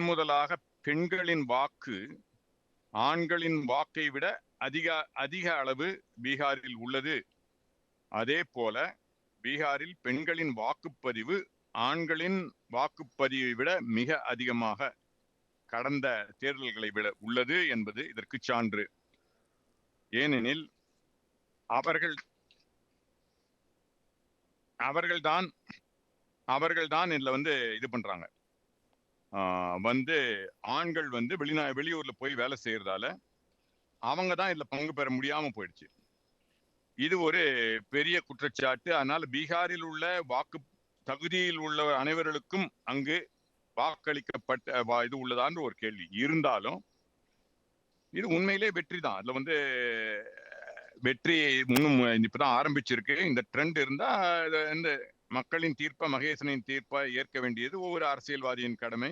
முதலாக பெண்களின் வாக்கு ஆண்களின் வாக்கை விட அதிக அளவு பீகாரில் உள்ளது. அதே போல பீகாரில் பெண்களின் வாக்குப்பதிவு ஆண்களின் வாக்குப்பதிவை விட மிக அதிகமாக கடந்த தேர்தல்களை விட உள்ளது என்பது இதற்கு சான்று. ஏனெனில் அவர்கள்தான் இதுல இது பண்றாங்க. ஆண்கள் வெளியூர்ல போய் வேலை செய்யறதால அவங்க தான் இதுல பங்கு பெற முடியாம போயிடுச்சு. இது ஒரு பெரிய குற்றச்சாட்டு. அதனால பீகாரில் உள்ள வாக்கு தகுதியில் உள்ள அனைவர்களுக்கும் அங்கு வாக்களிக்கப்பட்ட இது உள்ளதான்னு ஒரு கேள்வி இருந்தாலும் இது உண்மையிலே வெற்றி தான். அதுல வெற்றி இன்னும் இப்பதான் ஆரம்பிச்சிருக்கு. இந்த ட்ரெண்ட் இருந்தா இந்த மக்களின் தீர்ப்பை, மகேசனின் தீர்ப்பை ஏற்க வேண்டியது ஒவ்வொரு அரசியல்வாதியின் கடமை.